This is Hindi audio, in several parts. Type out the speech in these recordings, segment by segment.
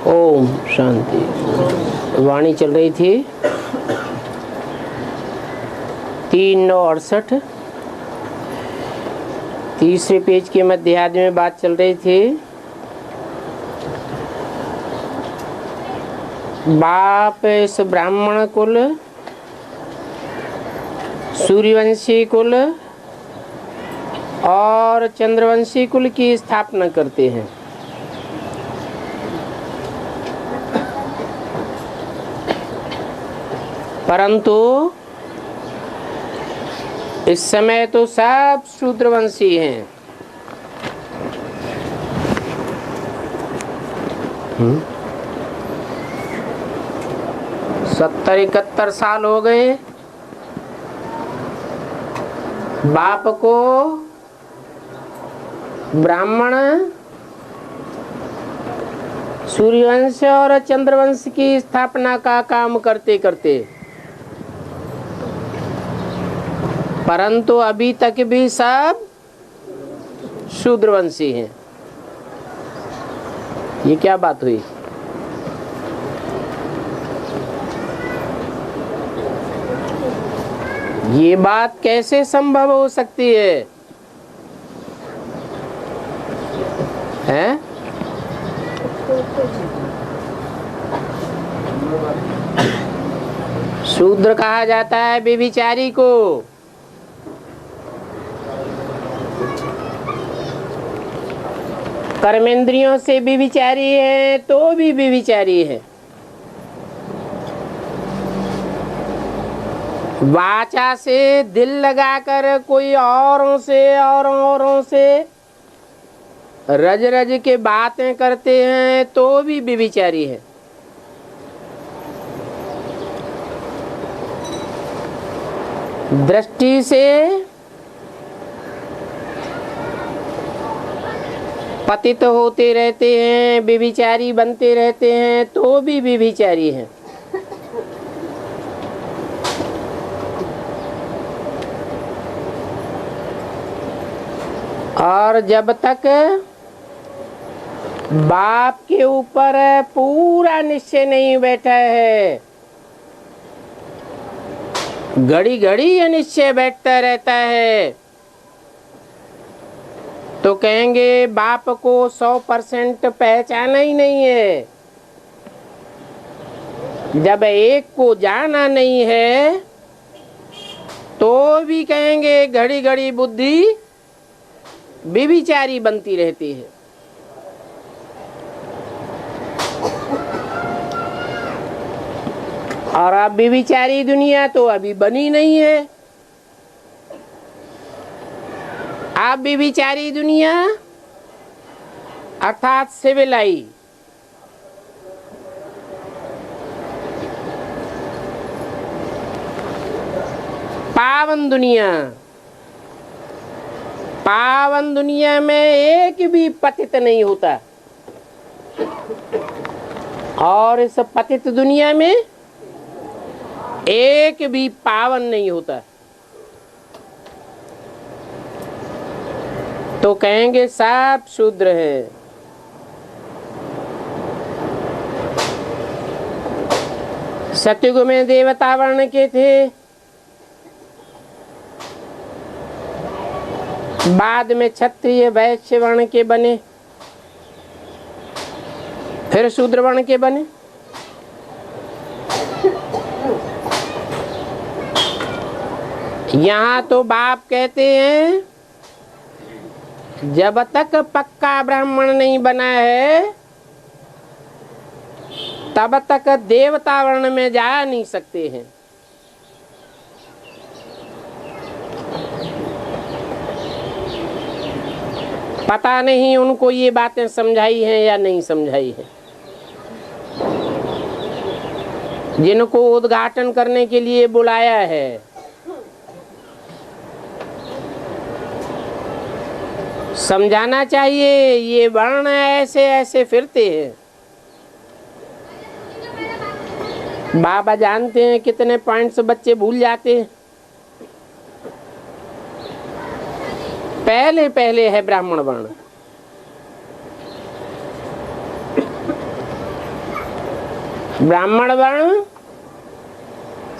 ओम शांति। वाणी चल रही थी 3/9/68, तीसरे पेज के मध्यार्ध में बात चल रही थी। बाप इस ब्राह्मण कुल, सूर्यवंशी कुल और चंद्रवंशी कुल की स्थापना करते हैं। परंतु इस समय तो सब शूद्रवंशी हैं। 70-71 साल हो गए बाप को ब्राह्मण, सूर्यवंश और चंद्रवंश की स्थापना का काम करते करते, परंतु अभी तक भी सब शूद्रवंशी हैं। ये क्या बात हुई? ये बात कैसे संभव हो सकती है? हैं? शूद्र कहा जाता है व्यभिचारी को। कर्मेंद्रियों से व्यभिचारी है तो भी व्यभिचारी है। वाचा से दिल लगाकर कोई औरों से रज रज के बातें करते हैं तो भी व्यभिचारी है। दृष्टि से पतित होते रहते हैं, व्यभिचारी बनते रहते हैं तो भी व्यभिचारी हैं। और जब तक बाप के ऊपर पूरा निश्चय नहीं बैठा है, घड़ी घड़ी ये निश्चय बैठता रहता है, तो कहेंगे बाप को 100% पहचाना ही नहीं है। जब एक को जाना नहीं है तो भी कहेंगे घड़ी घड़ी बुद्धि व्यभिचारी बनती रहती है। और अब व्यभिचारी दुनिया तो अभी बनी नहीं है। अब व्यभिचारी दुनिया अर्थात सिविलाई, पावन दुनिया, पावन दुनिया में एक भी पतित नहीं होता। और इस पतित दुनिया में एक भी पावन नहीं होता। तो कहेंगे सब शूद्र है। सतयुग में देवता वर्ण के थे, बाद में क्षत्रिय वैश्य वर्ण के बने, फिर शूद्र वर्ण के बने। यहाँ तो बाप कहते हैं जब तक पक्का ब्राह्मण नहीं बना है तब तक देवता वर्ण में जा नहीं सकते हैं। पता नहीं उनको ये बातें समझाई हैं या नहीं समझाई है। जिनको उद्घाटन करने के लिए बुलाया है, समझाना चाहिए ये वर्ण ऐसे ऐसे फिरते हैं। बाबा जानते हैं कितने पॉइंट्स बच्चे भूल जाते हैं। पहले पहले है ब्राह्मण वर्ण, ब्राह्मण वर्ण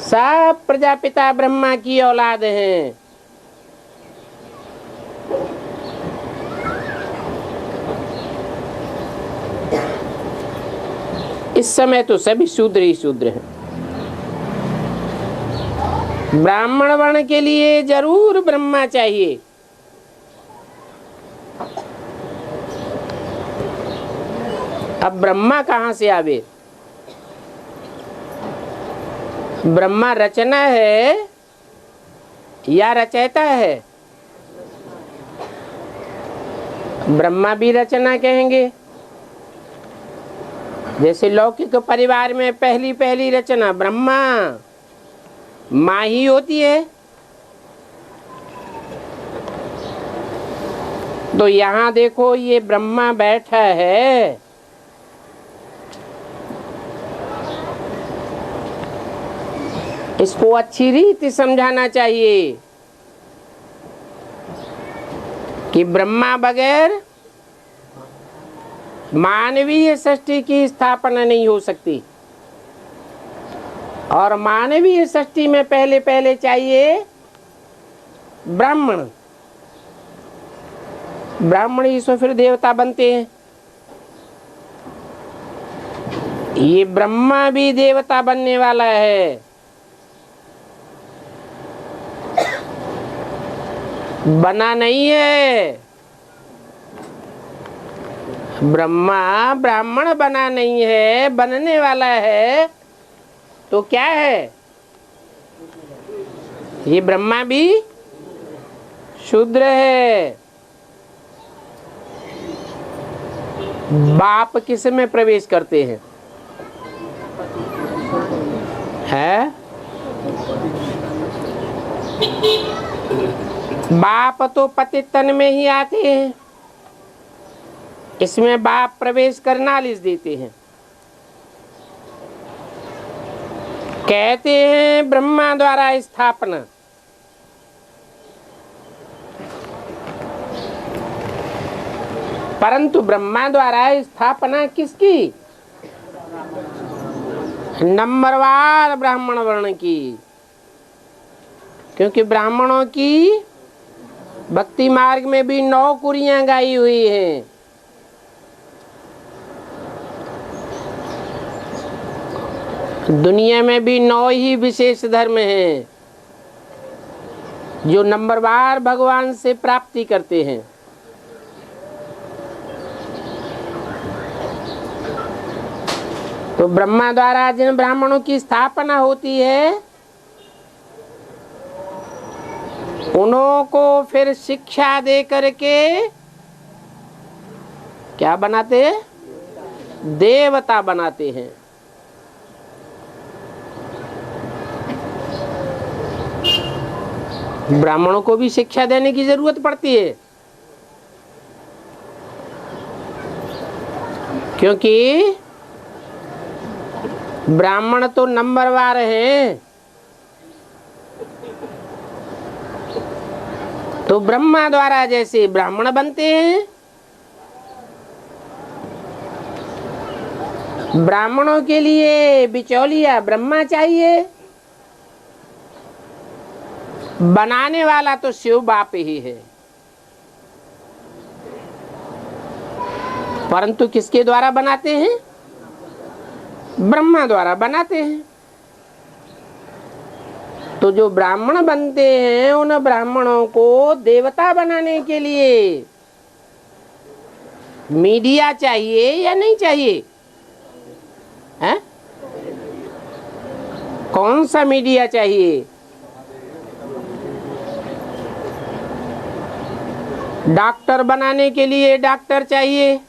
सब प्रजापिता ब्रह्मा की औलाद हैं। इस समय तो सभी शूद्र ही शूद्र हैं। ब्राह्मण वर्ण के लिए जरूर ब्रह्मा चाहिए। अब ब्रह्मा कहाँ से आवे? ब्रह्मा रचना है या रचयिता है? ब्रह्मा भी रचना कहेंगे। जैसे लौकिक परिवार में पहली पहली रचना ब्रह्मा माँ ही होती है, तो यहाँ देखो ये ब्रह्मा बैठा है, इसको अच्छी रीति समझाना चाहिए कि ब्रह्मा बगैर मानवीय सृष्टि की स्थापना नहीं हो सकती, और मानवीय सृष्टि में पहले पहले चाहिए ब्राह्मण। ब्राह्मण ही सो फिर देवता बनते हैं। ये ब्रह्मा भी देवता बनने वाला है। बना नहीं है। ब्रह्मा ब्राह्मण बना नहीं है, बनने वाला है। तो क्या है? ये ब्रह्मा भी शूद्र है। बाप किस में प्रवेश करते हैं? बाप तो पति तन में ही आते हैं, इसमें बाप प्रवेश करना लिख देते हैं। कहते हैं ब्रह्मा द्वारा स्थापना। परंतु ब्रह्मा द्वारा स्थापना किसकी? नंबरवार ब्राह्मण वर्ण की। क्योंकि ब्राह्मणों की भक्ति मार्ग में भी 9 कुरियां गाई हुई हैं। दुनिया में भी 9 ही विशेष धर्म हैं जो नंबरवार भगवान से प्राप्ति करते हैं। तो ब्रह्मा द्वारा जिन ब्राह्मणों की स्थापना होती है, उन्हों को फिर शिक्षा दे करके क्या बनाते हैं? देवता बनाते हैं। ब्राह्मणों को भी शिक्षा देने की जरूरत पड़ती है, क्योंकि ब्राह्मण तो नंबरवार हैं। तो ब्रह्मा द्वारा जैसे ब्राह्मण बनते हैं, ब्राह्मणों के लिए बिचौलिया ब्रह्मा चाहिए। बनाने वाला तो शिव बाप ही है, परंतु किसके द्वारा बनाते हैं? ब्रह्मा द्वारा बनाते हैं। तो जो ब्राह्मण बनते हैं, उन ब्राह्मणों को देवता बनाने के लिए मीडिया चाहिए या नहीं चाहिए? है? कौन सा मीडिया चाहिए? डॉक्टर बनाने के लिए डॉक्टर चाहिए,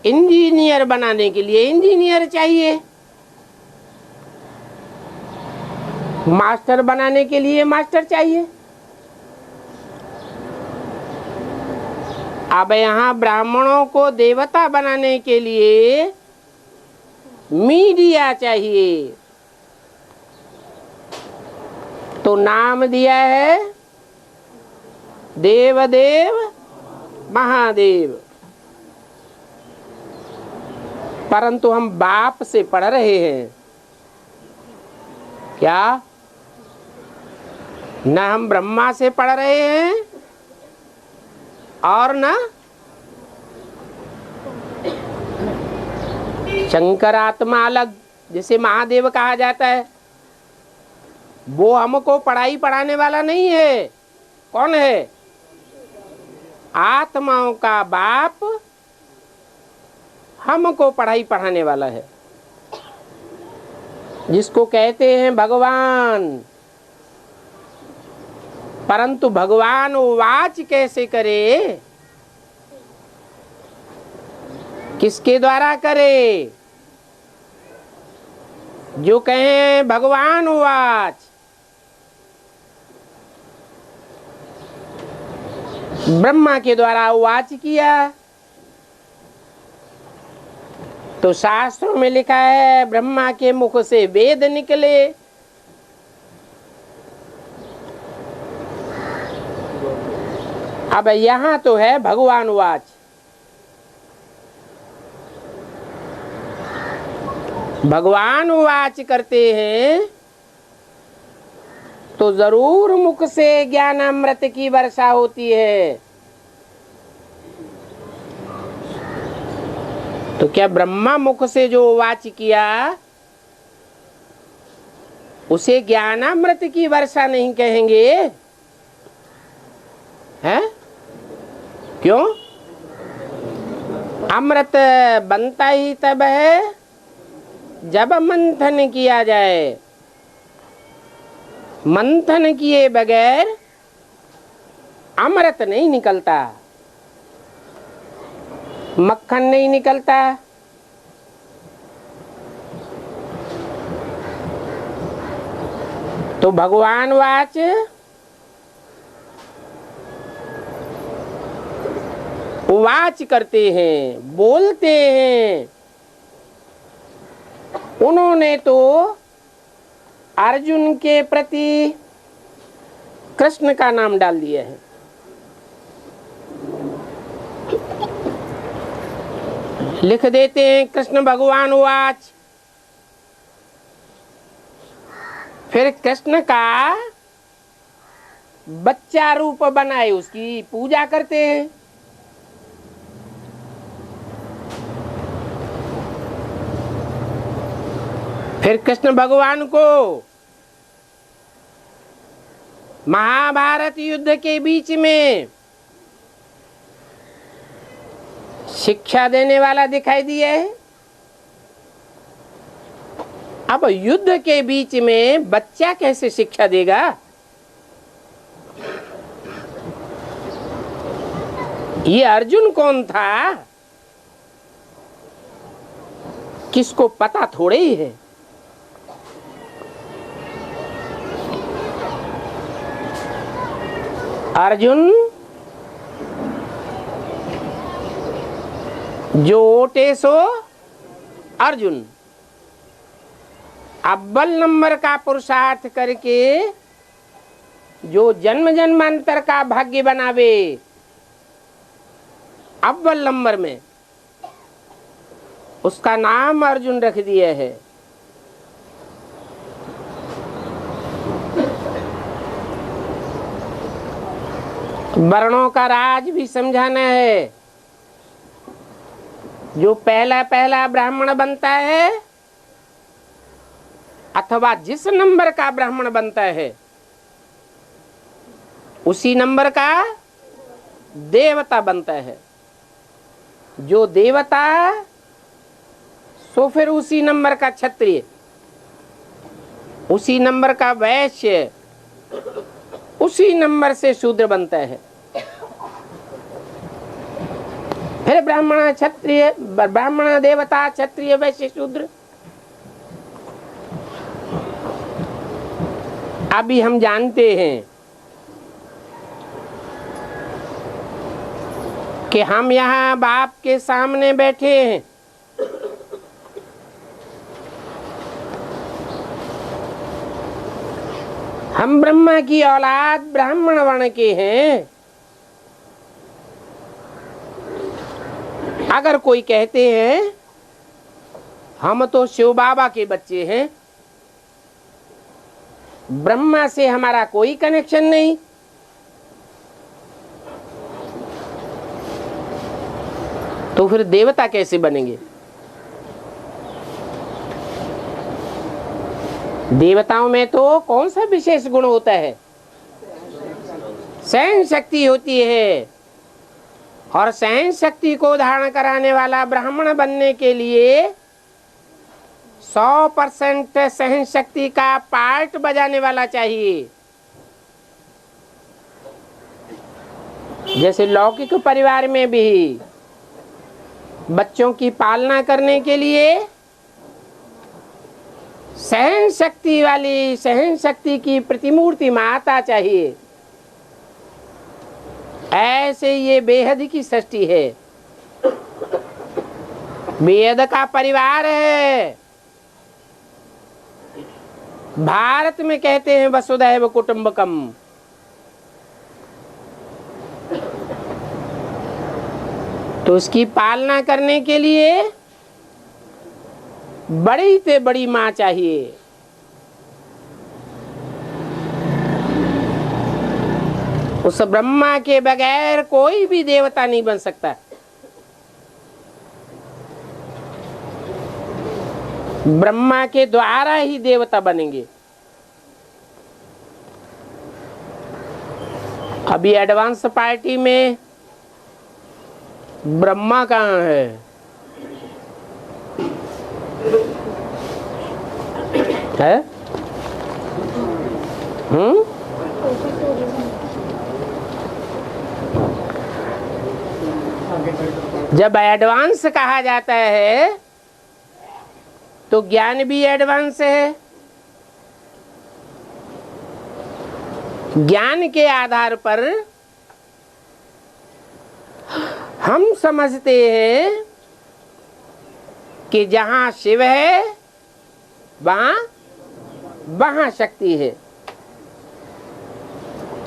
इंजीनियर बनाने के लिए इंजीनियर चाहिए, मास्टर बनाने के लिए मास्टर चाहिए। अब यहाँ ब्राह्मणों को देवता बनाने के लिए मीडिया चाहिए, तो नाम दिया है देवदेव महादेव। परंतु हम बाप से पढ़ रहे हैं क्या? न हम ब्रह्मा से पढ़ रहे हैं और न शंकर आत्मा अलग, जिसे महादेव कहा जाता है, वो हमको पढ़ाई पढ़ाने वाला नहीं है। कौन है? आत्माओं का बाप हमको पढ़ाई पढ़ाने वाला है, जिसको कहते हैं भगवान। परंतु भगवान वाच कैसे करे? किसके द्वारा करे? जो कहें भगवान वाच, ब्रह्मा के द्वारा वाच किया। तो शास्त्रों में लिखा है ब्रह्मा के मुख से वेद निकले। अब यहां तो है भगवान वाच। भगवान वाच करते हैं तो जरूर मुख से ज्ञान अमृत की वर्षा होती है। तो क्या ब्रह्मा मुख से जो वाच किया उसे ज्ञानामृत की वर्षा नहीं कहेंगे? हैं? क्यों? अमृत बनता ही तब है जब मंथन किया जाए। मंथन किए बगैर अमृत नहीं निकलता, मक्खन नहीं निकलता। तो भगवान वाच वाच करते हैं, बोलते हैं। उन्होंने तो अर्जुन के प्रति कृष्ण का नाम डाल दिया है। लिख देते हैं कृष्ण भगवान वाच। फिर कृष्ण का बच्चा रूप बनाए उसकी पूजा करते हैं। फिर कृष्ण भगवान को महाभारत युद्ध के बीच में शिक्षा देने वाला दिखाई दिया है। अब युद्ध के बीच में बच्चा कैसे शिक्षा देगा? ये अर्जुन कौन था किसको पता थोड़े ही है। अर्जुन जो ओटे सो अर्जुन, अव्वल नंबर का पुरुषार्थ करके जो जन्म जन्मांतर का भाग्य बनावे अव्वल नंबर में, उसका नाम अर्जुन रख दिया है। वर्णों का राज भी समझाना है। जो पहला पहला ब्राह्मण बनता है अथवा जिस नंबर का ब्राह्मण बनता है उसी नंबर का देवता बनता है। जो देवता सो फिर उसी नंबर का क्षत्रिय, उसी नंबर का वैश्य, उसी नंबर से शूद्र बनता है। फिर ब्राह्मण क्षत्रिय, ब्राह्मण देवता, क्षत्रिय वैश्य शूद्र। अभी हम जानते हैं कि हम यहाँ बाप के सामने बैठे हैं। हम ब्रह्मा की औलाद ब्राह्मण वर्ण के हैं। अगर कोई कहते हैं हम तो शिव बाबा के बच्चे हैं, ब्रह्मा से हमारा कोई कनेक्शन नहीं। तो फिर देवता कैसे बनेंगे? देवताओं में तो कौन सा विशेष गुण होता है? सहन शक्ति होती है, और सहन शक्ति को धारण कराने वाला ब्राह्मण बनने के लिए 100% सहन शक्ति का पार्ट बजाने वाला चाहिए। जैसे लौकिक परिवार में भी बच्चों की पालना करने के लिए सहन शक्ति वाली, सहन शक्ति की प्रतिमूर्ति माता चाहिए। ऐसे ये बेहद की सृष्टि है, बेहद का परिवार है। भारत में कहते हैं वसुधैव कुटुंबकम। तो उसकी पालना करने के लिए बड़ी से बड़ी मां चाहिए। उस ब्रह्मा के बगैर कोई भी देवता नहीं बन सकता। ब्रह्मा के द्वारा ही देवता बनेंगे। अभी एडवांस पार्टी में ब्रह्मा कहाँ है? है? जब एडवांस कहा जाता है तो ज्ञान भी एडवांस है। ज्ञान के आधार पर हम समझते हैं कि जहां शिव है वहां शक्ति है।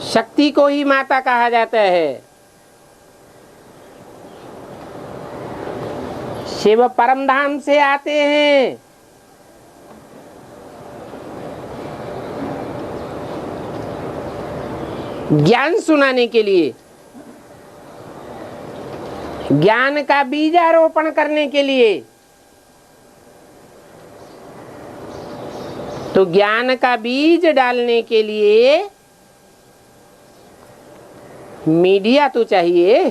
शक्ति को ही माता कहा जाता है। शिव परम धाम से आते हैं। ज्ञान सुनाने के लिए, ज्ञान का बीजारोपण करने के लिए। तो ज्ञान का बीज डालने के लिए मीडिया तो चाहिए।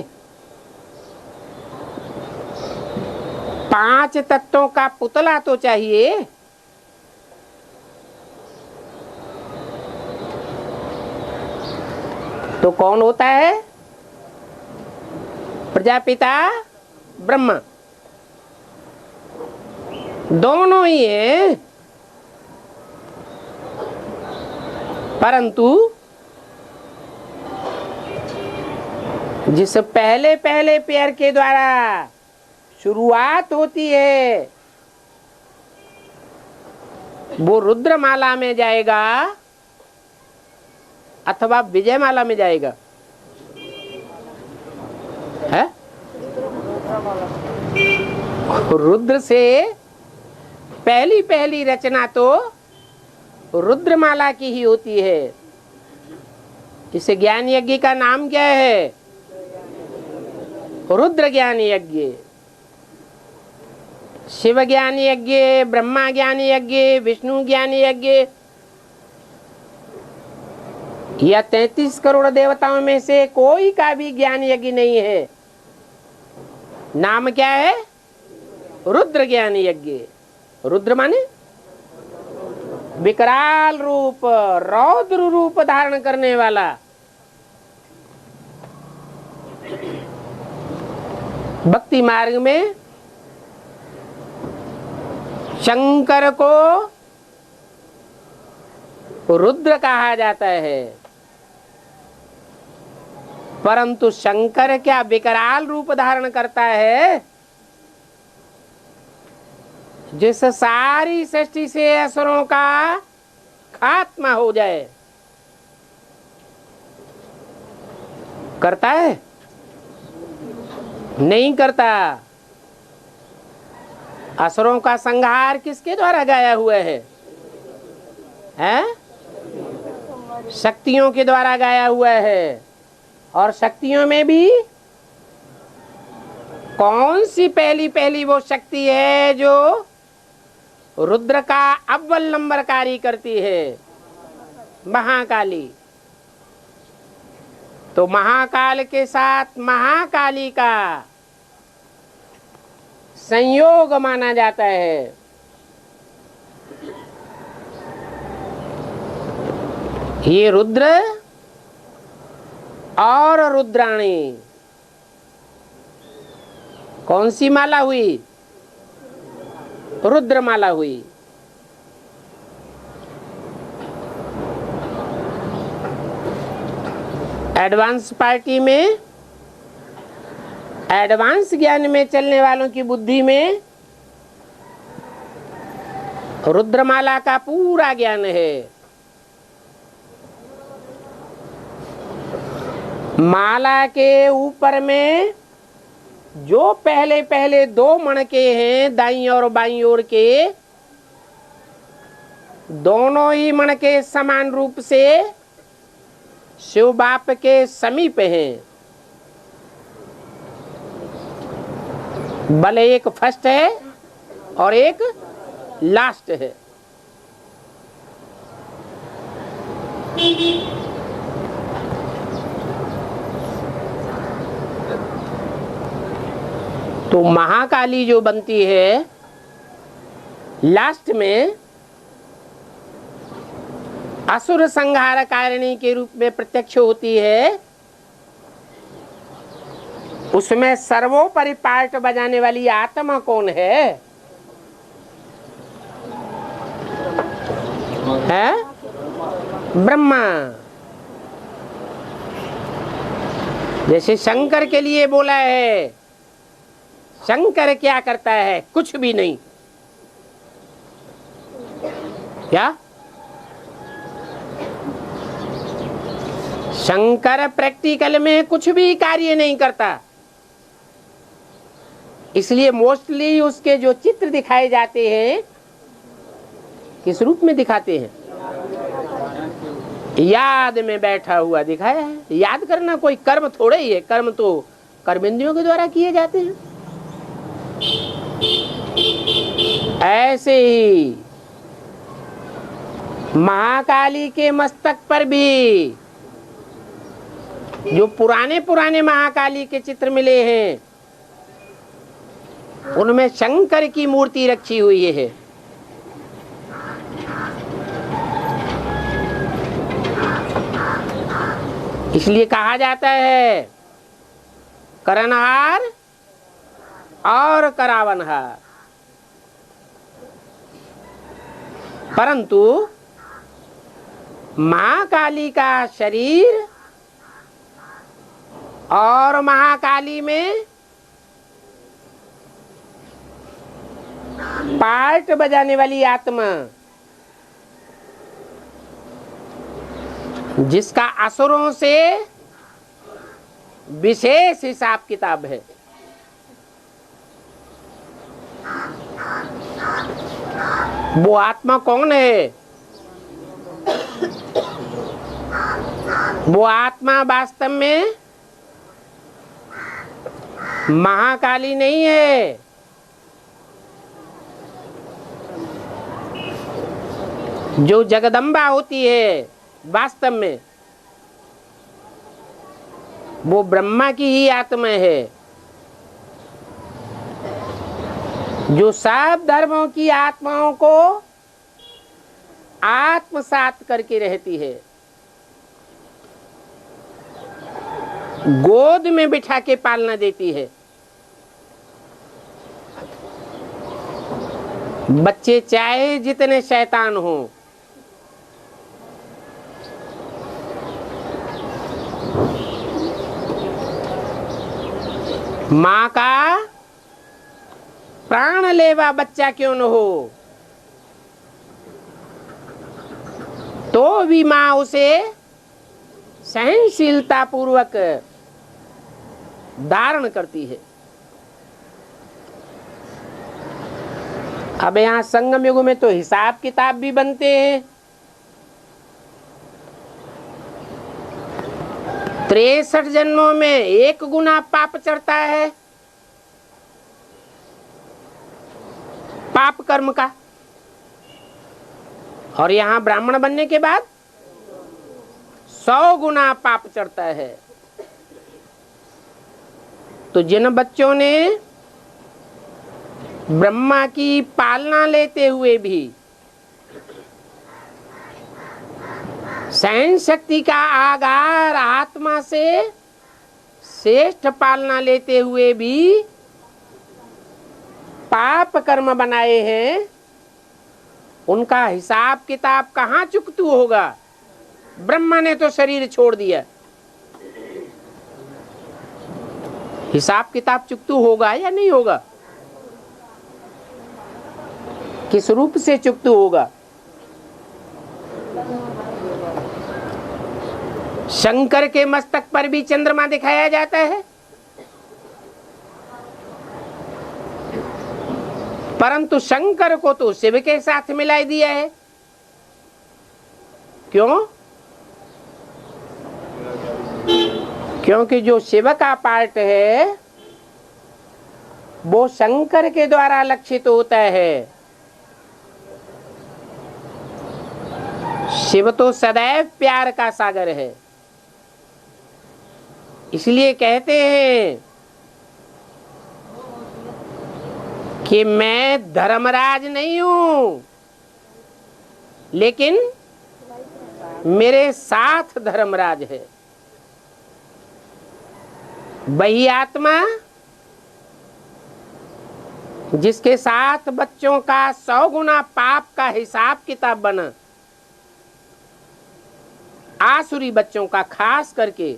5 तत्वों का पुतला तो चाहिए। तो कौन होता है? प्रजापिता ब्रह्मा। दोनों ही हैं, परंतु जिस पहले पहले पैर के द्वारा शुरुआत होती है वो रुद्रमाला में जाएगा अथवा विजयमाला में जाएगा? है? रुद्र से पहली पहली रचना तो रुद्रमाला की ही होती है। इस ज्ञान यज्ञ का नाम क्या है? रुद्र ज्ञान यज्ञ। शिव ज्ञान यज्ञ, ब्रह्मा ज्ञान यज्ञ, विष्णु ज्ञान यज्ञ, या 33 करोड़ देवताओं में से कोई का भी ज्ञान यज्ञ नहीं है। नाम क्या है? रुद्र ज्ञान यज्ञ। रुद्र माने विकराल रूप, रौद्र रूप धारण करने वाला। भक्ति मार्ग में शंकर को रुद्र कहा जाता है, परंतु शंकर क्या विकराल रूप धारण करता है? जिस सारी सृष्टि से असुरों का खात्मा हो जाए। करता है? नहीं करता। असुरों का संहार किसके द्वारा गाया हुआ है? शक्तियों के द्वारा गाया हुआ है। और शक्तियों में भी कौन सी पहली पहली वो शक्ति है जो रुद्र का अव्वल नंबरकारी करती है? महाकाली। तो महाकाल के साथ महाकाली का संयोग माना जाता है। ये रुद्र और रुद्राणी कौन सी माला हुई? रुद्र माला हुई। एडवांस पार्टी में, एडवांस ज्ञान में चलने वालों की बुद्धि में रुद्रमाला का पूरा ज्ञान है। माला के ऊपर में जो पहले पहले दो मणके हैं दाईं और बाईं ओर के, दोनों ही मणके समान रूप से शिव बाप के समीप हैं। भले एक फर्स्ट है और एक लास्ट है। तो महाकाली जो बनती है लास्ट में असुर संहार कारिणी के रूप में प्रत्यक्ष होती है। उसमें सर्वोपरि पार्ट बजाने वाली आत्मा कौन है? ब्रह्मा। जैसे शंकर के लिए बोला है, शंकर क्या करता है? कुछ भी नहीं। क्या? शंकर प्रैक्टिकल में कुछ भी कार्य नहीं करता। इसलिए मोस्टली उसके जो चित्र दिखाए जाते हैं किस रूप में दिखाते हैं? याद में बैठा हुआ दिखाया है। याद करना कोई कर्म थोड़े ही है, कर्म तो कर्मेंद्रियों के द्वारा किए जाते हैं। ऐसे ही महाकाली के मस्तक पर भी जो पुराने पुराने महाकाली के चित्र मिले हैं उनमें शंकर की मूर्ति रखी हुई है। इसलिए कहा जाता है करनहार और करावनहार। परंतु महाकाली का शरीर और महाकाली में पार्ट बजाने वाली आत्मा, जिसका असुरों से विशेष हिसाब किताब है। वो आत्मा कौन है? वो आत्मा वास्तव में महाकाली नहीं है। जो जगदम्बा होती है वास्तव में वो ब्रह्मा की ही आत्मा है, जो सब धर्मों की आत्माओं को आत्मसात करके रहती है, गोद में बिठा के पालना देती है। बच्चे चाहे जितने शैतान हो, माँ का प्राण लेवा बच्चा क्यों न हो, तो भी माँ उसे सहनशीलता पूर्वक धारण करती है। अब यहाँ संगम युग में तो हिसाब किताब भी बनते हैं। 63 जन्मों में 1 गुना पाप चढ़ता है, पाप कर्म का, और यहाँ ब्राह्मण बनने के बाद 100 गुना पाप चढ़ता है। तो जिन बच्चों ने ब्रह्मा की पालना लेते हुए भी, सहन शक्ति का आगार आत्मा से श्रेष्ठ पालना लेते हुए भी पाप कर्म बनाए हैं, उनका हिसाब किताब कहाँ चुकतू होगा। ब्रह्मा ने तो शरीर छोड़ दिया, हिसाब किताब चुकतू होगा या नहीं होगा? किस रूप से चुकतू होगा? शंकर के मस्तक पर भी चंद्रमा दिखाया जाता है, परंतु शंकर को तो शिव के साथ मिला दिया है। क्यों? क्योंकि जो शिव का पार्ट है वो शंकर के द्वारा लक्षित होता है। शिव तो सदैव प्यार का सागर है, इसलिए कहते हैं कि मैं धर्मराज नहीं हूं, लेकिन मेरे साथ धर्मराज है। वही आत्मा जिसके साथ बच्चों का 100 गुना पाप का हिसाब किताब बना, आसुरी बच्चों का खास करके,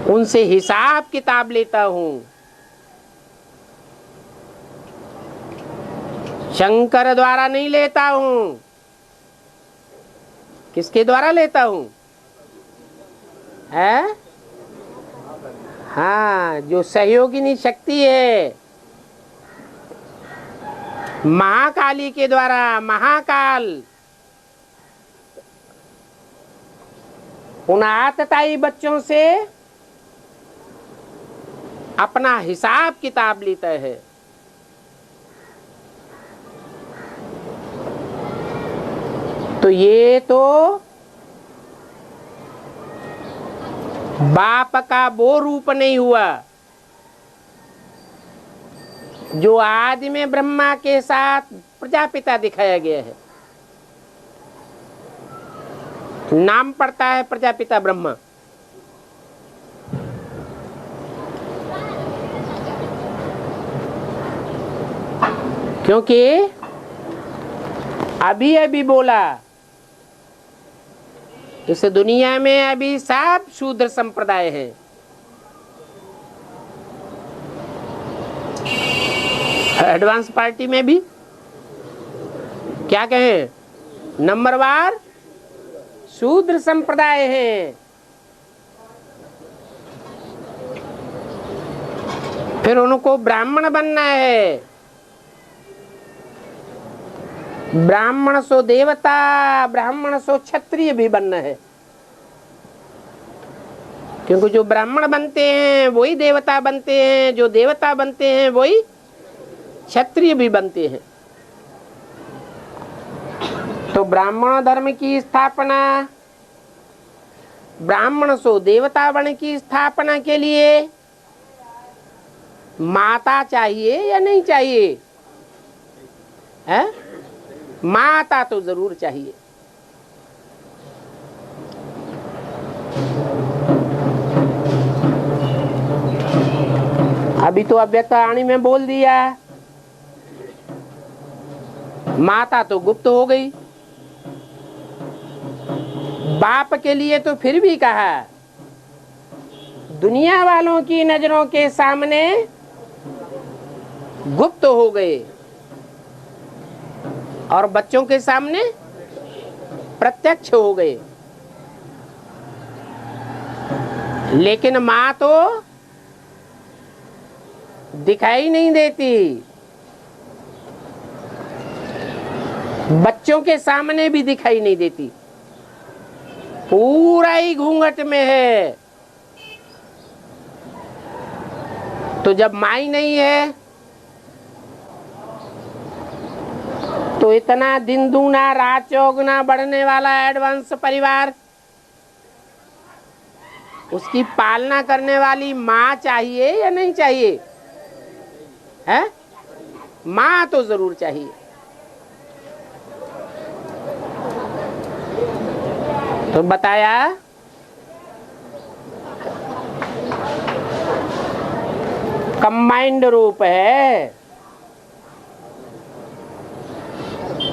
उनसे हिसाब किताब लेता हूं। शंकर द्वारा नहीं लेता हूं। किसके द्वारा लेता हूं? है? हाँ, जो सहयोगिनी शक्ति है, महाकाली के द्वारा, महाकाल उन आतताई बच्चों से अपना हिसाब किताब लेता है। तो ये तो बाप का वो रूप नहीं हुआ जो आदि में ब्रह्मा के साथ प्रजापिता दिखाया गया है। नाम पड़ता है प्रजापिता ब्रह्मा, क्योंकि अभी अभी बोला इस दुनिया में अभी सब शूद्र संप्रदाय है। एडवांस पार्टी में भी क्या कहें, नंबरवार शूद्र संप्रदाय है। फिर उनको ब्राह्मण बनना है। ब्राह्मण सो देवता, ब्राह्मण सो क्षत्रिय भी बनना है, क्योंकि जो ब्राह्मण बनते हैं वही देवता बनते हैं, जो देवता बनते हैं वही क्षत्रिय भी बनते हैं। तो ब्राह्मण धर्म की स्थापना, ब्राह्मण सो देवता बन की स्थापना के लिए माता चाहिए या नहीं चाहिए? है? माता तो जरूर चाहिए। अभी तो अव्यक्त वाणी में बोल दिया, माता तो गुप्त हो गई। बाप के लिए तो फिर भी कहा, दुनिया वालों की नजरों के सामने गुप्त हो गए और बच्चों के सामने प्रत्यक्ष हो गए। लेकिन माँ तो दिखाई नहीं देती, बच्चों के सामने भी दिखाई नहीं देती, पूरा ही घूंघट में है। तो जब माई नहीं है तो इतना दिन दूना रात चौगुना बढ़ने वाला एडवांस परिवार, उसकी पालना करने वाली माँ चाहिए या नहीं चाहिए? है, माँ तो जरूर चाहिए। तो बताया कंबाइंड रूप है,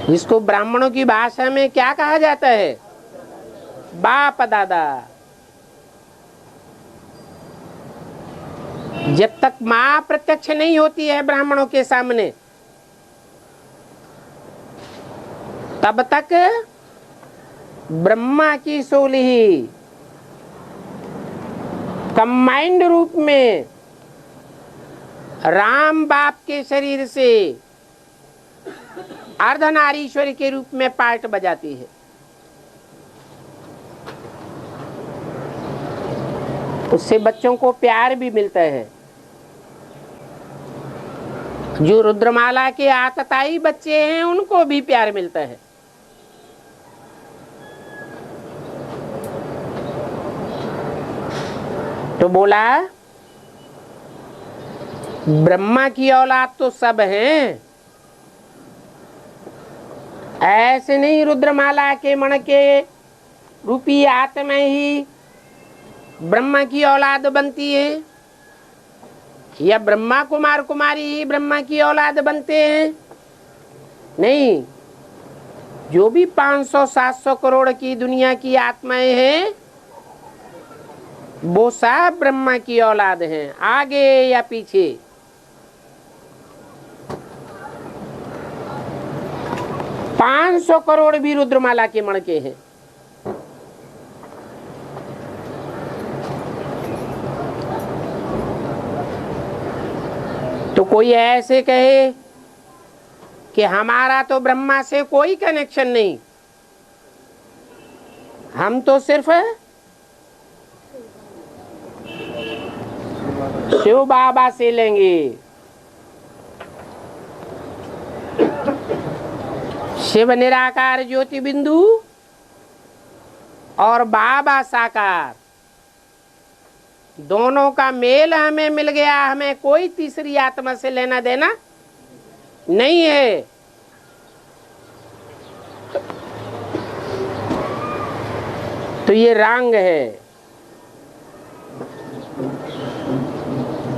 जिसको ब्राह्मणों की भाषा में क्या कहा जाता है? बाप दादा। जब तक मां प्रत्यक्ष नहीं होती है ब्राह्मणों के सामने, तब तक ब्रह्मा की सोली कंबाइंड रूप में राम बाप के शरीर से अर्धनारीश्वरी के रूप में पार्ट बजाती है। उससे बच्चों को प्यार भी मिलता है। जो रुद्रमाला के आतताई बच्चे हैं उनको भी प्यार मिलता है। तो बोला ब्रह्मा की औलाद तो सब हैं, ऐसे नहीं रुद्रमाला के मण के रूपी आत्मा ही ब्रह्मा की औलाद बनती है, या ब्रह्मा कुमार कुमारी ही ब्रह्मा की औलाद बनते हैं। नहीं, जो भी 500-700 करोड़ की दुनिया की आत्माएं हैं वो सब ब्रह्मा की औलाद हैं, आगे या पीछे। पांच 500 करोड़ भी रुद्रमाला के मण के हैं। तो कोई ऐसे कहे कि हमारा तो ब्रह्मा से कोई कनेक्शन नहीं, हम तो सिर्फ शिव बाबा से लेंगे। शिव निराकार ज्योति बिंदु और बाबा साकार, दोनों का मेल हमें मिल गया, हमें कोई तीसरी आत्मा से लेना देना नहीं है। तो ये रंग है।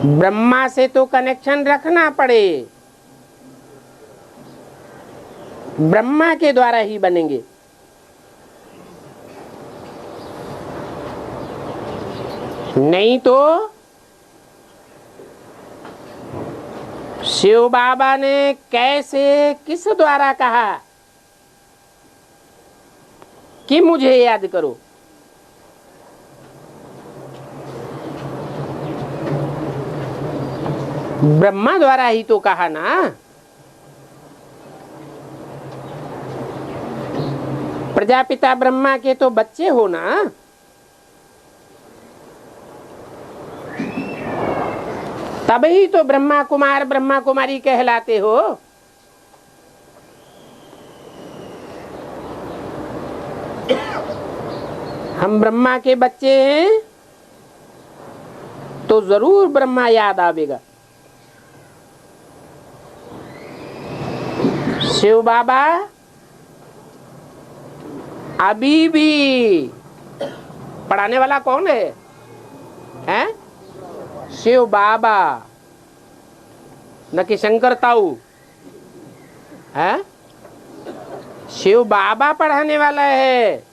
ब्रह्मा से तो कनेक्शन रखना पड़े, ब्रह्मा के द्वारा ही बनेंगे। नहीं तो शिव बाबा ने कैसे किस द्वारा कहा कि मुझे याद करो? ब्रह्मा द्वारा ही तो कहा ना। प्रजापिता ब्रह्मा के तो बच्चे हो ना। तभी तो ब्रह्मा कुमार ब्रह्मा कुमारी कहलाते हो। हम ब्रह्मा के बच्चे हैं तो जरूर ब्रह्मा याद आवेगा। शिव बाबा अभी भी पढ़ाने वाला कौन है? हैं? शिव बाबा, न कि शंकर ताऊ है। शिव बाबा पढ़ाने वाला है।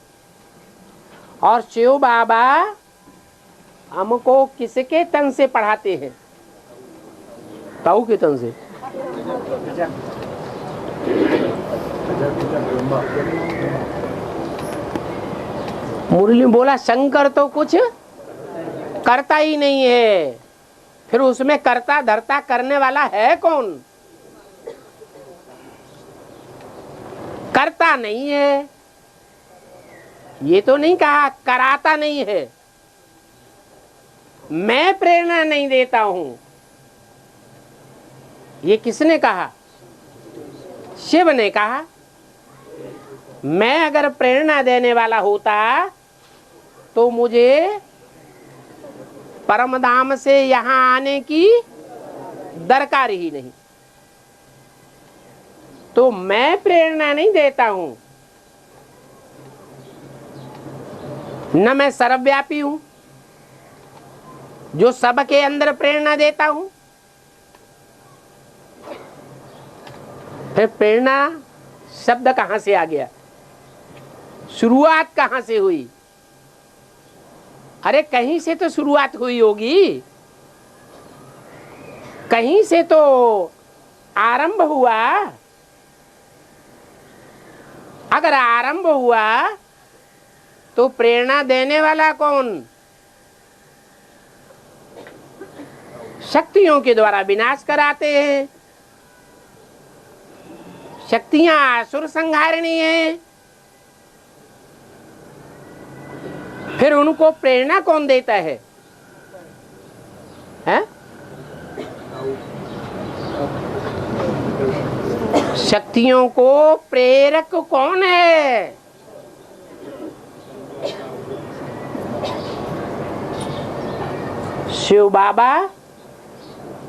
और शिव बाबा हमको किसके तन से पढ़ाते हैं? ताऊ के तन से। मुरली बोला शंकर तो कुछ करता ही नहीं है, फिर उसमें कर्ता धर्ता करने वाला है कौन? करता नहीं है, ये तो नहीं कहा, कराता नहीं है। मैं प्रेरणा नहीं देता हूं, ये किसने कहा? शिव ने कहा। मैं अगर प्रेरणा देने वाला होता तो मुझे परमधाम से यहां आने की दरकार ही नहीं। तो मैं प्रेरणा नहीं देता हूं, न मैं सर्वव्यापी हूं जो सबके अंदर प्रेरणा देता हूं। फिर प्रेरणा शब्द कहां से आ गया? शुरुआत कहां से हुई? अरे कहीं से तो शुरुआत हुई होगी, कहीं से तो आरंभ हुआ। अगर आरंभ हुआ तो प्रेरणा देने वाला कौन? शक्तियों के द्वारा विनाश कराते हैं। शक्तियां असुर संहारिणी हैं। फिर उनको प्रेरणा कौन देता है? शक्तियों को प्रेरक कौन है? शिव बाबा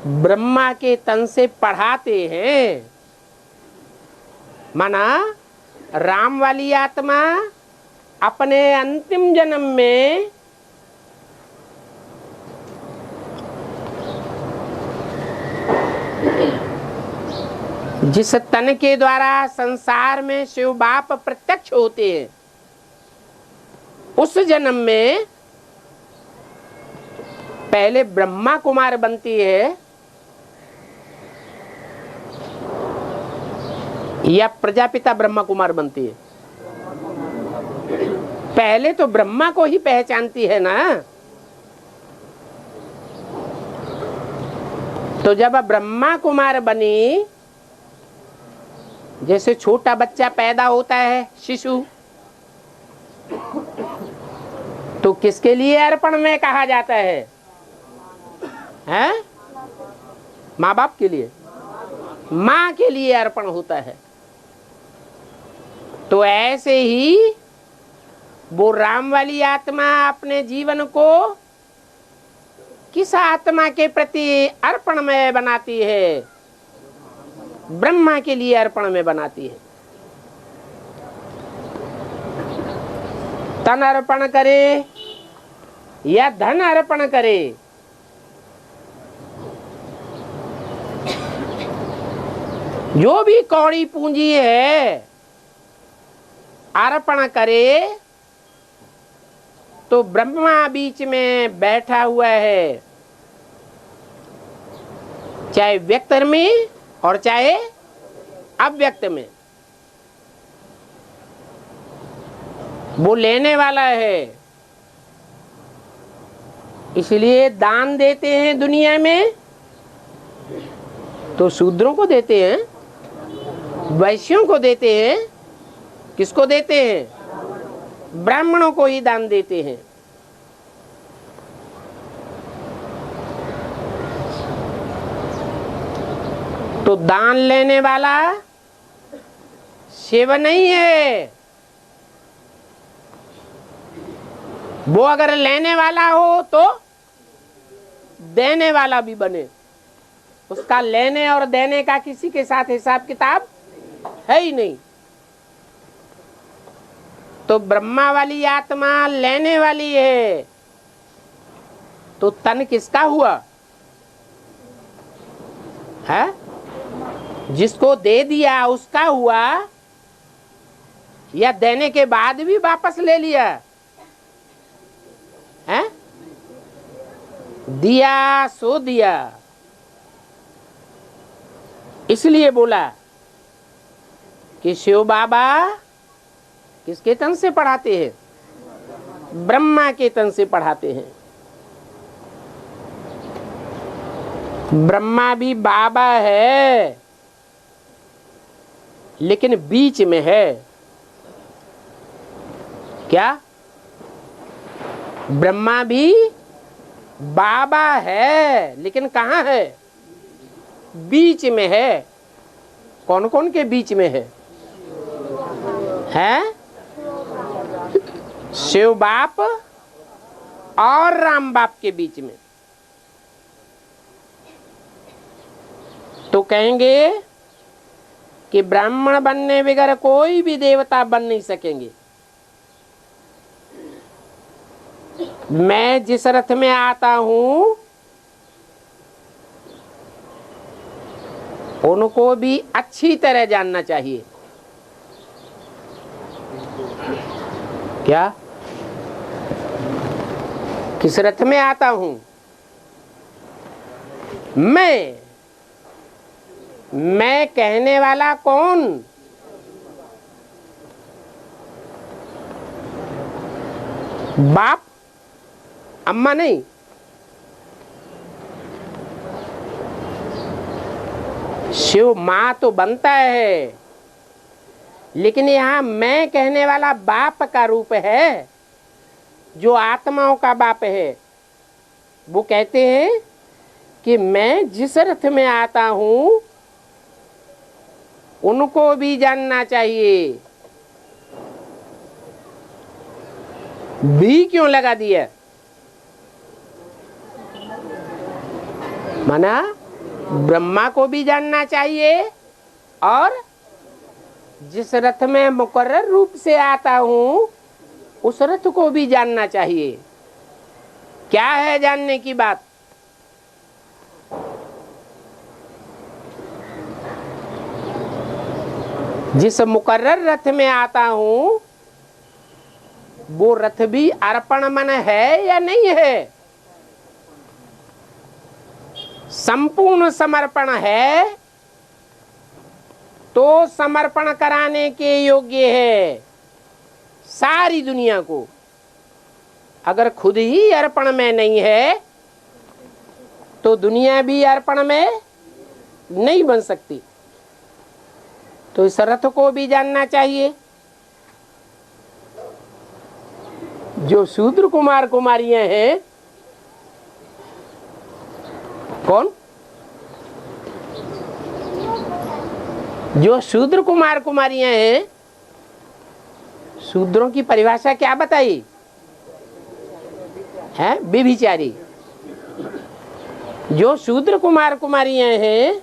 ब्रह्मा के तन से पढ़ाते हैं। माना राम वाली आत्मा अपने अंतिम जन्म में जिस तन के द्वारा संसार में शिव बाप प्रत्यक्ष होते हैं, उस जन्म में पहले ब्रह्मा कुमार बनती है या प्रजापिता ब्रह्मा कुमार बनती है? पहले तो ब्रह्मा को ही पहचानती है ना। तो जब ब्रह्मा कुमार बनी, जैसे छोटा बच्चा पैदा होता है शिशु, तो किसके लिए अर्पण में कहा जाता है? हैं? माँ बाप के लिए, माँ के लिए अर्पण होता है। तो ऐसे ही वो राम वाली आत्मा अपने जीवन को किस आत्मा के प्रति अर्पण में बनाती है? ब्रह्मा के लिए अर्पण में बनाती है। तन अर्पण करे या धन अर्पण करे, जो भी कौड़ी पूंजी है अर्पण करे, तो ब्रह्मा बीच में बैठा हुआ है, चाहे व्यक्त में और चाहे अव्यक्त में। वो लेने वाला है। इसलिए दान देते हैं दुनिया में तो शूद्रों को देते हैं, वैश्यों को देते हैं। किसको देते हैं? ब्राह्मणों को ही दान देते हैं। तो दान लेने वाला शिव नहीं है। वो अगर लेने वाला हो तो देने वाला भी बने। उसका लेने और देने का किसी के साथ हिसाब किताब है ही नहीं। तो ब्रह्मा वाली आत्मा लेने वाली है, तो तन किसका हुआ है? जिसको दे दिया उसका हुआ, या देने के बाद भी वापस ले लिया है? दिया सो दिया। इसलिए बोला कि शिव बाबा किसके तन से पढ़ाते हैं? ब्रह्मा के तन से पढ़ाते हैं। ब्रह्मा भी बाबा है लेकिन बीच में है। क्या? ब्रह्मा भी बाबा है लेकिन कहाँ है? बीच में है। कौन कौन के बीच में है? हैं? शिव बाप और राम बाप के बीच में। तो कहेंगे कि ब्राह्मण बनने बगैर कोई भी देवता बन नहीं सकेंगे। मैं जिस रथ में आता हूं उनको भी अच्छी तरह जानना चाहिए। क्या? किस रथ में आता हूं? मैं कहने वाला कौन? बाप, अम्मा नहीं। शिव माँ तो बनता है लेकिन यहाँ मैं कहने वाला बाप का रूप है जो आत्माओं का बाप है। वो कहते हैं कि मैं जिस रथ में आता हूं उनको भी जानना चाहिए। भी क्यों लगा दिया? माना ब्रह्मा को भी जानना चाहिए और जिस रथ में मुकर्रर रूप से आता हूं उस रथ को भी जानना चाहिए। क्या है जानने की बात? जिस मुकर्रर रथ में आता हूं वो रथ भी अर्पण मन है या नहीं है? संपूर्ण समर्पण है तो समर्पण कराने के योग्य है सारी दुनिया को। अगर खुद ही अर्पण में नहीं है तो दुनिया भी अर्पण में नहीं बन सकती। तो इस रथ को भी जानना चाहिए। जो शूद्र कुमार कुमारियां हैं, कौन? जो शूद्र कुमार कुमारियां हैं, शूद्रों की परिभाषा क्या बताई है? व्यभिचारी। जो शूद्र कुमार कुमारियां हैं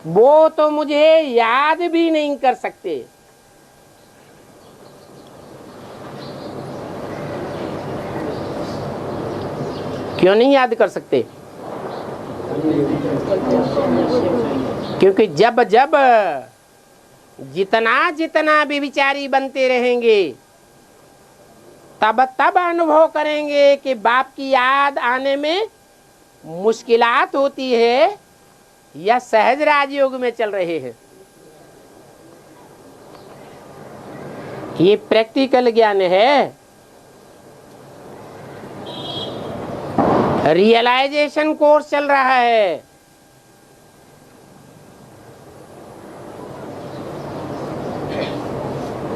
वो तो मुझे याद भी नहीं कर सकते। क्यों नहीं याद कर सकते? क्योंकि जब जब जितना जितना व्यभिचारी बनते रहेंगे तब तब अनुभव करेंगे कि बाप की याद आने में मुश्किलात होती है या सहज राजयोग में चल रहे हैं। ये प्रैक्टिकल ज्ञान है। रियलाइजेशन कोर्स चल रहा है।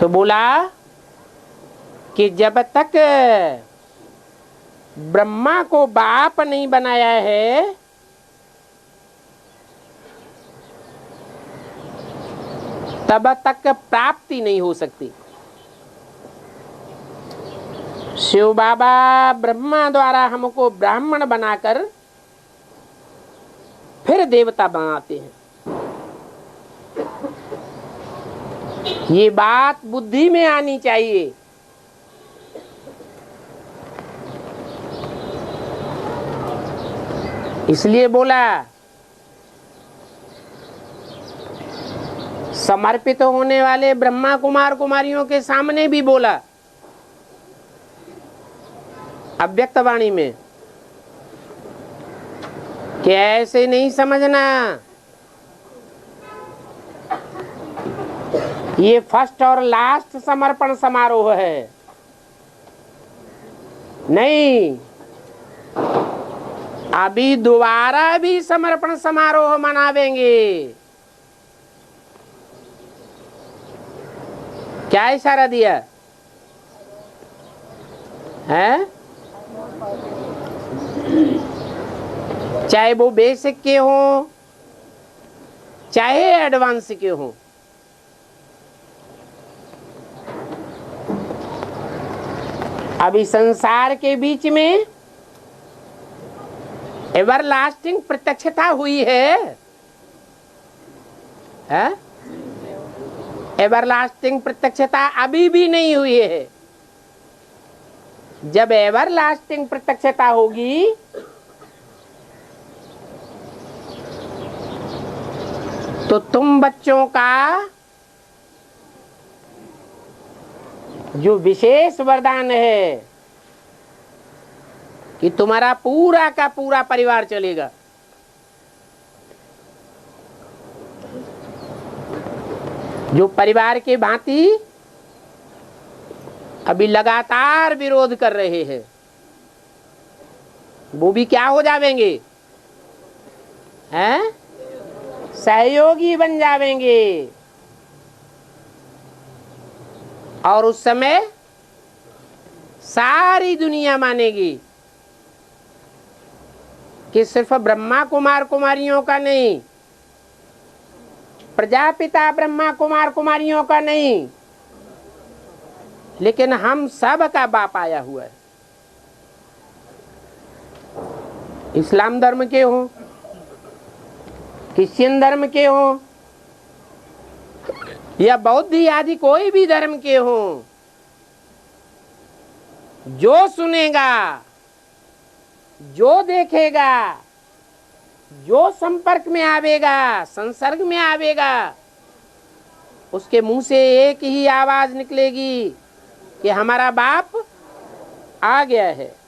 तो बोला कि जब तक ब्रह्मा को बाप नहीं बनाया है तब तक प्राप्ति नहीं हो सकती। शिव बाबा ब्रह्मा द्वारा हमको ब्राह्मण बनाकर फिर देवता बनाते हैं। ये बात बुद्धि में आनी चाहिए। इसलिए बोला समर्पित होने वाले ब्रह्मा कुमार कुमारियों के सामने भी बोला अव्यक्त वाणी में कि ऐसे नहीं समझना, ये फर्स्ट और लास्ट समर्पण समारोह है। नहीं, अभी दोबारा भी समर्पण समारोह मनावेंगे। क्या इशारा दिया है? चाहे वो बेसिक के हो चाहे एडवांस के हो, अभी संसार के बीच में एवरलास्टिंग प्रत्यक्षता हुई है? एवरलास्टिंग प्रत्यक्षता अभी भी नहीं हुई है। जब एवरलास्टिंग प्रत्यक्षता होगी तो तुम बच्चों का जो विशेष वरदान है कि तुम्हारा पूरा का पूरा परिवार चलेगा। जो परिवार के भांति अभी लगातार विरोध कर रहे हैं, वो भी क्या हो जावेंगे? हैं? सहयोगी बन जावेंगे। और उस समय सारी दुनिया मानेगी कि सिर्फ ब्रह्मा कुमार कुमारियों का नहीं, प्रजापिता ब्रह्मा कुमार कुमारियों का नहीं, लेकिन हम सब का बाप आया हुआ है। इस्लाम धर्म के हो, क्रिश्चियन धर्म के हो या बौद्ध आदि कोई भी धर्म के हो, जो सुनेगा, जो देखेगा, जो संपर्क में आवेगा, संसर्ग में आवेगा, उसके मुंह से एक ही आवाज निकलेगी कि हमारा बाप आ गया है।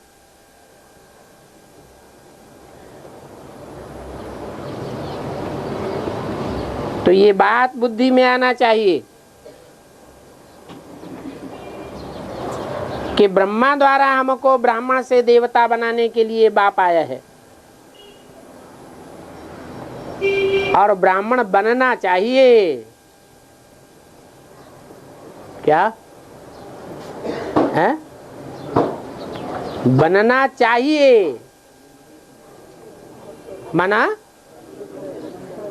तो ये बात बुद्धि में आना चाहिए कि ब्रह्मा द्वारा हमको ब्राह्मण से देवता बनाने के लिए बाप आया है और ब्राह्मण बनना चाहिए। क्या है? बनना चाहिए।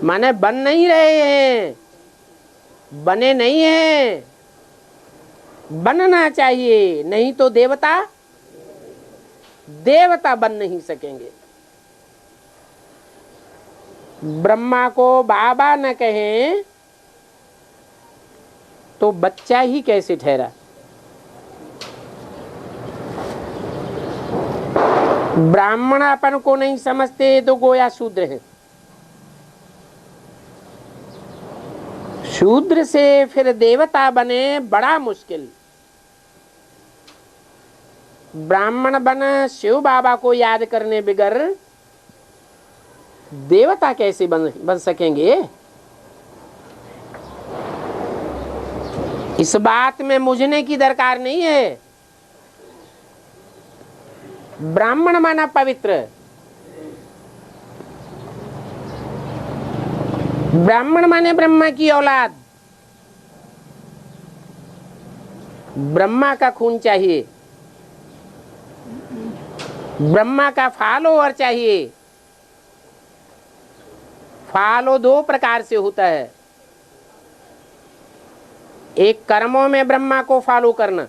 माने बन नहीं रहे हैं, बने नहीं हैं, बनना चाहिए। नहीं तो देवता बन नहीं सकेंगे। ब्रह्मा को बाबा न कहें तो बच्चा ही कैसे ठहरा? ब्राह्मण अपन को नहीं समझते तो गोया शूद्र है। शूद्र से फिर देवता बने बड़ा मुश्किल। ब्राह्मण बन शिव बाबा को याद करने बगैर देवता कैसे बन सकेंगे? इस बात में मुझने की दरकार नहीं है। ब्राह्मण माना पवित्र, ब्राह्मण माने ब्रह्मा की औलाद। ब्रह्मा का खून चाहिए, ब्रह्मा का फॉलोअर चाहिए। फॉलो दो प्रकार से होता है, एक कर्मों में ब्रह्मा को फॉलो करना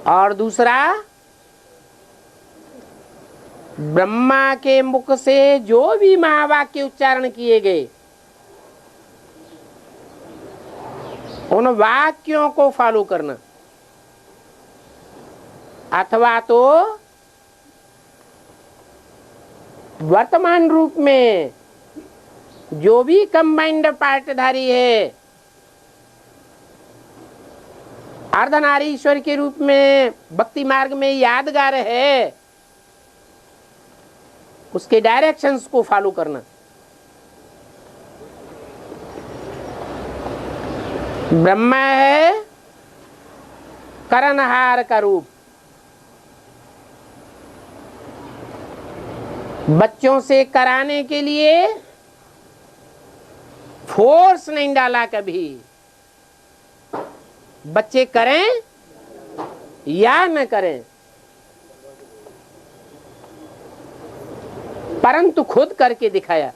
और दूसरा ब्रह्मा के मुख से जो भी महावाक्य उच्चारण किए गए उन वाक्यों को फॉलो करना, अथवा तो वर्तमान रूप में जो भी कंबाइंड पार्टधारी है, अर्धनारीश्वर के रूप में भक्ति मार्ग में यादगार है, उसके डायरेक्शंस को फॉलो करना। ब्रह्मा है करणहार का रूप, बच्चों से कराने के लिए फोर्स नहीं डाला कभी। बच्चे करें या न करें, परंतु खुद करके दिखाया।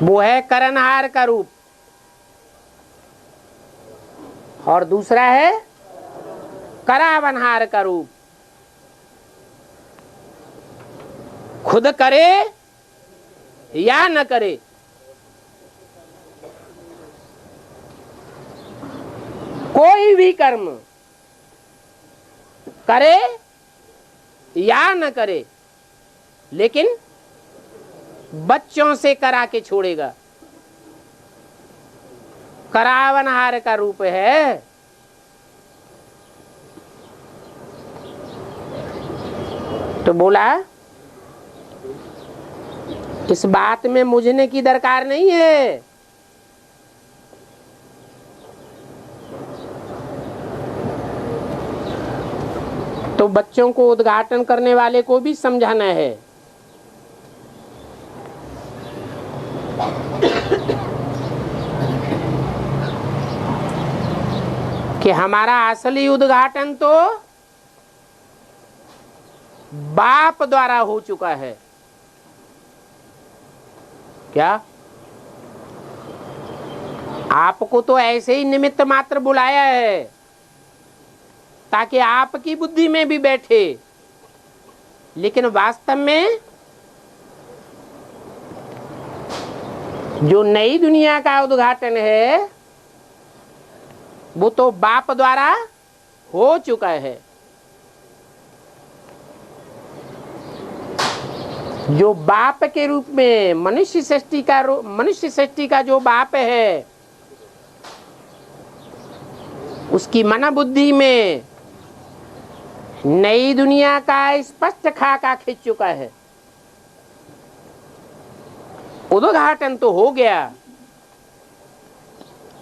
वो है करनहार का रूप, और दूसरा है करावनहार का रूप। खुद करे या न करे, कोई भी कर्म करे या न करे, लेकिन बच्चों से करा के छोड़ेगा। करावनहार का रूप है। तो बोला इस बात में मुझने की दरकार नहीं है। तो बच्चों को उद्घाटन करने वाले को भी समझाना है कि हमारा असली उद्घाटन तो बाप द्वारा हो चुका है। क्या आपको तो ऐसे ही निमित्त मात्र बुलाया है ताकि आपकी बुद्धि में भी बैठे, लेकिन वास्तव में जो नई दुनिया का उद्घाटन है वो तो बाप द्वारा हो चुका है। जो बाप के रूप में मनुष्य सृष्टि का जो बाप है, उसकी मन बुद्धि में नई दुनिया का स्पष्ट खाका खिंच चुका है। उद्घाटन तो हो गया,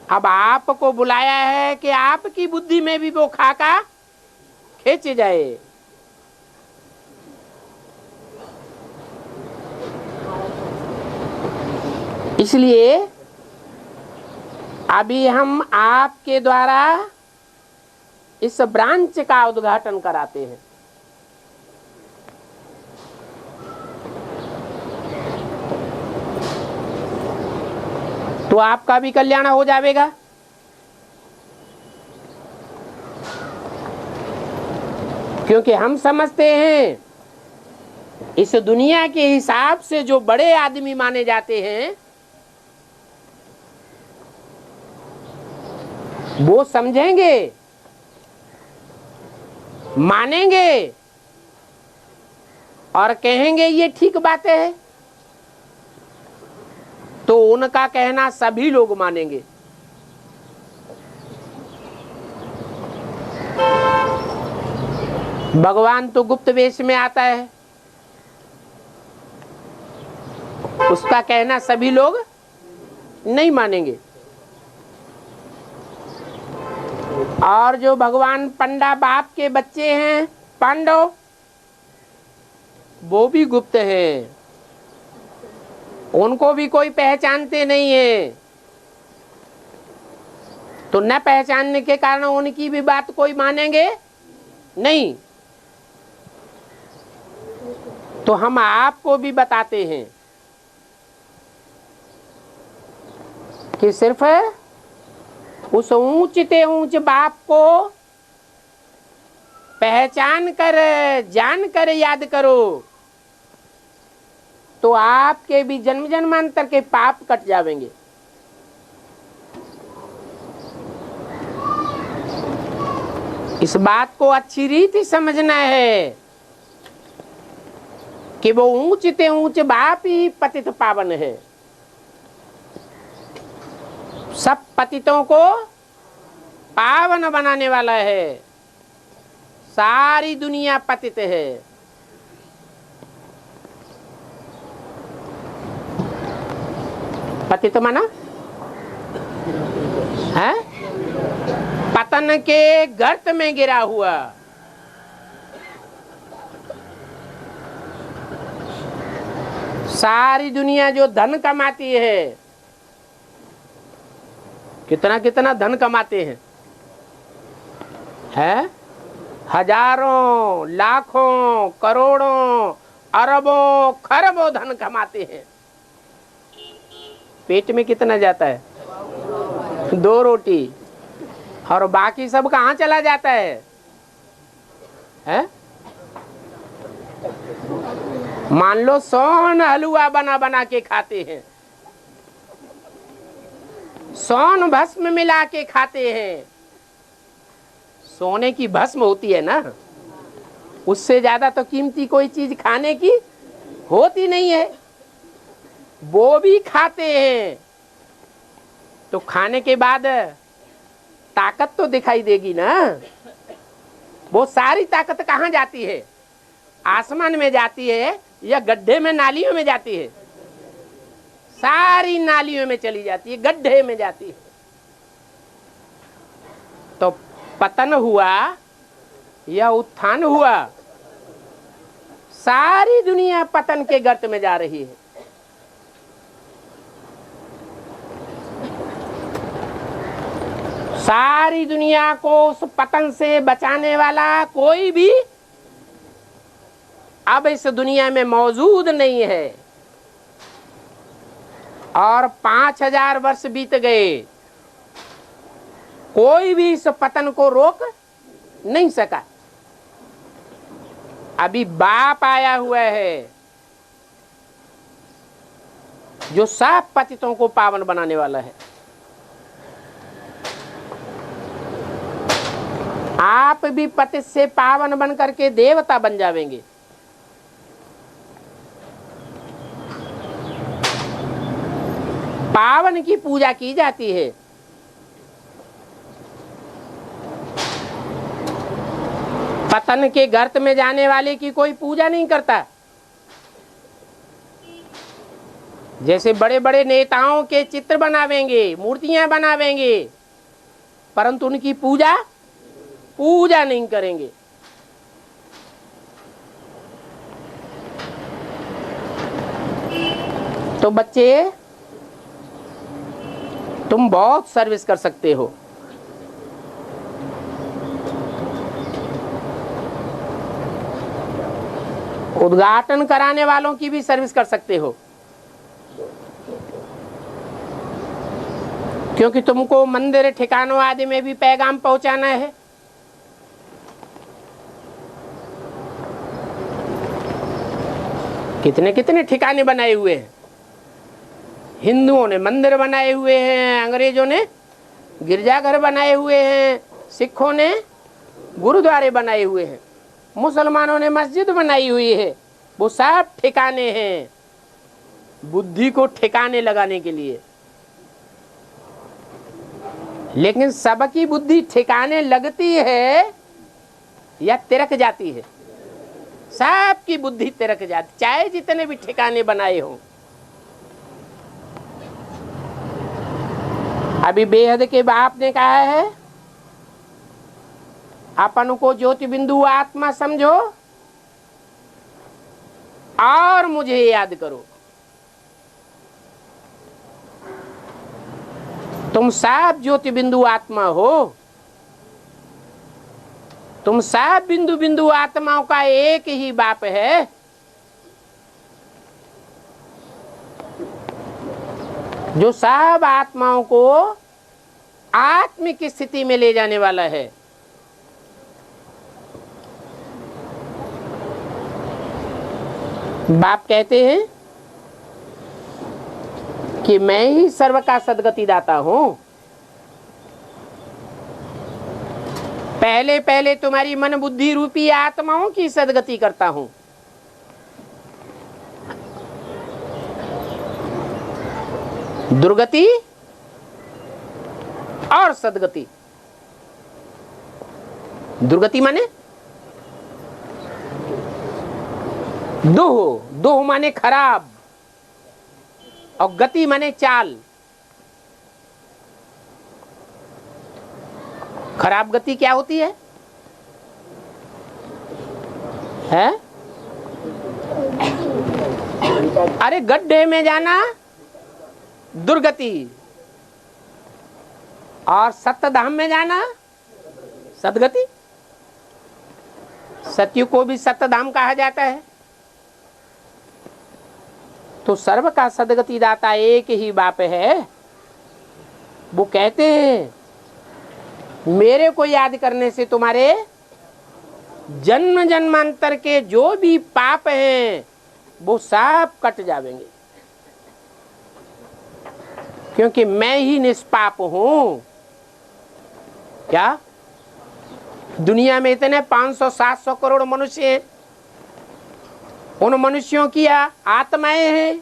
अब आपको बुलाया है कि आपकी बुद्धि में भी वो खाका खिंच जाए। इसलिए अभी हम आपके द्वारा इस ब्रांच का उद्घाटन कराते हैं। तो आपका भी कल्याण हो जाएगा। क्योंकि हम समझते हैं इस दुनिया के हिसाब से जो बड़े आदमी माने जाते हैं वो समझेंगे, मानेंगे और कहेंगे ये ठीक बात है, तो उनका कहना सभी लोग मानेंगे। भगवान तो गुप्त वेश में आता है, उसका कहना सभी लोग नहीं मानेंगे। और जो भगवान पंडा बाप के बच्चे हैं, पांडव, वो भी गुप्त हैं, उनको भी कोई पहचानते नहीं है। तो न पहचानने के कारण उनकी भी बात कोई मानेंगे नहीं। तो हम आपको भी बताते हैं कि सिर्फ उस ऊंच ते ऊंच बाप को पहचान कर, जान कर याद करो, तो आपके भी जन्म जन्मांतर के पाप कट जाएंगे। इस बात को अच्छी रीति समझना है कि वो ऊंच ते ऊंच बाप ही पतित पावन है। सब पतितों को पावन बनाने वाला है। सारी दुनिया पतित है। पतित माना है पतन के गर्त में गिरा हुआ। सारी दुनिया जो धन कमाती है, कितना कितना धन कमाते हैं, हैं? हजारों, लाखों, करोड़ों, अरबों, खरबों धन कमाते हैं। पेट में कितना जाता है? 2 रोटी। और बाकी सब कहाँ चला जाता है? हैं? मान लो 100 हलवा बना बना के खाते हैं, 100 भस्म मिला के खाते हैं। सोने की भस्म होती है ना, उससे ज्यादा तो कीमती कोई चीज खाने की होती नहीं है, वो भी खाते हैं। तो खाने के बाद ताकत तो दिखाई देगी ना। वो सारी ताकत कहाँ जाती है? आसमान में जाती है या गड्ढे में, नालियों में जाती है? सारी नालियों में चली जाती है, गड्ढे में जाती है। तो पतन हुआ या उत्थान हुआ, सारी दुनिया पतन के गर्त में जा रही है। सारी दुनिया को उस पतन से बचाने वाला कोई भी अब इस दुनिया में मौजूद नहीं है। और 5000 वर्ष बीत गए, कोई भी इस पतन को रोक नहीं सका। अभी बाप आया हुआ है जो सब पतितों को पावन बनाने वाला है। आप भी पतित से पावन बन करके देवता बन जावेंगे। पावन की पूजा की जाती है। पतन के गर्त में जाने वाले की कोई पूजा नहीं करता। जैसे बड़े बड़े नेताओं के चित्र बनावेंगे, मूर्तियां बनावेंगे, परंतु उनकी पूजा नहीं करेंगे। तो बच्चे, तुम बहुत सर्विस कर सकते हो। उद्घाटन कराने वालों की भी सर्विस कर सकते हो, क्योंकि तुमको मंदिर ठिकानों आदि में भी पैगाम पहुंचाना है। कितने कितने ठिकाने बनाए हुए हैं। हिंदुओं ने मंदिर बनाए हुए हैं, अंग्रेजों ने गिरजाघर बनाए हुए हैं, सिखों ने गुरुद्वारे बनाए हुए हैं, मुसलमानों ने मस्जिद बनाई हुई है। वो सब ठिकाने हैं बुद्धि को ठिकाने लगाने के लिए। लेकिन सबकी बुद्धि ठिकाने लगती है या तिरक जाती है? सबकी बुद्धि तिरक जाती, चाहे जितने भी ठिकाने बनाए हो। अभी बेहद के बाप ने कहा है, अपन को ज्योति बिंदु आत्मा समझो और मुझे याद करो। तुम सब ज्योति बिंदु आत्मा हो। तुम सब बिंदु बिंदु आत्माओं का एक ही बाप है। जो सब आत्माओं को आत्मिक स्थिति में ले जाने वाला है। बाप कहते हैं कि मैं ही सर्व का सद्गति दाता हूं। पहले पहले तुम्हारी मन बुद्धि रूपी आत्माओं की सद्गति करता हूं। दुर्गति और सद्गति। दुर्गति माने दोह माने खराब, और गति माने चाल। खराब गति क्या होती है? अरे गड्ढे में जाना दुर्गति, और सत्यधाम में जाना सदगति। सत्यु को भी सत्यधाम कहा जाता है। तो सर्व का सदगति दाता एक ही बाप है। वो कहते हैं मेरे को याद करने से तुम्हारे जन्म जन्मांतर के जो भी पाप हैं वो सब कट जाएंगे, क्योंकि मैं ही निष्पाप हूं। क्या दुनिया में इतने 500-700 करोड़ मनुष्य हैं, उन मनुष्यों की आत्माएं हैं,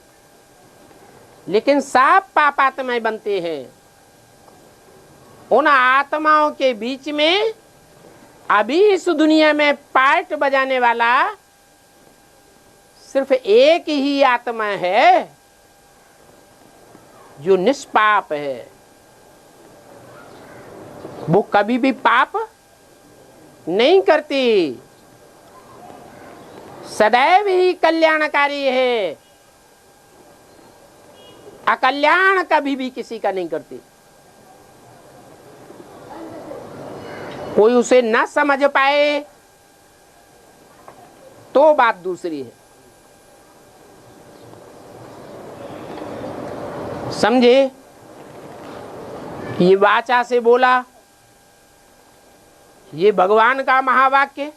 लेकिन सब पाप आत्माएं बनते हैं। उन आत्माओं के बीच में अभी इस दुनिया में पार्ट बजाने वाला सिर्फ एक ही आत्मा है जो निष्पाप है। वो कभी भी पाप नहीं करती, सदैव ही कल्याणकारी है। अकल्याण कभी भी किसी का नहीं करती। कोई उसे न समझ पाए तो बात दूसरी है। समझे? ये वाचा से बोला, ये भगवान का महावाक्य,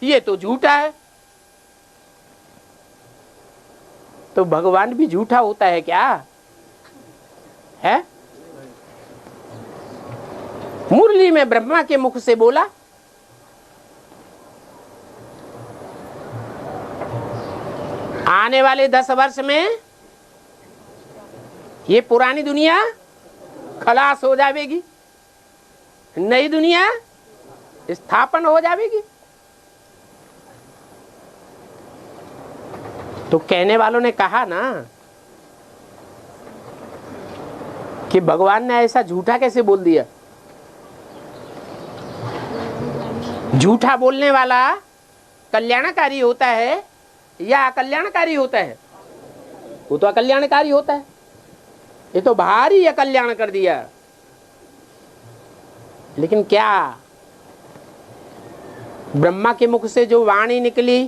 ये तो झूठा है। तो भगवान भी झूठा होता है क्या? है? मुरली में ब्रह्मा के मुख से बोला, आने वाले 10 वर्ष में ये पुरानी दुनिया खलास हो जाएगी, नई दुनिया स्थापन हो जाएगी। तो कहने वालों ने कहा ना कि भगवान ने ऐसा झूठा कैसे बोल दिया। झूठा बोलने वाला कल्याणकारी होता है या अकल्याणकारी होता है? वो तो अकल्याणकारी होता है। ये तो भारी अकल्याण कर दिया। लेकिन क्या ब्रह्मा के मुख से जो वाणी निकली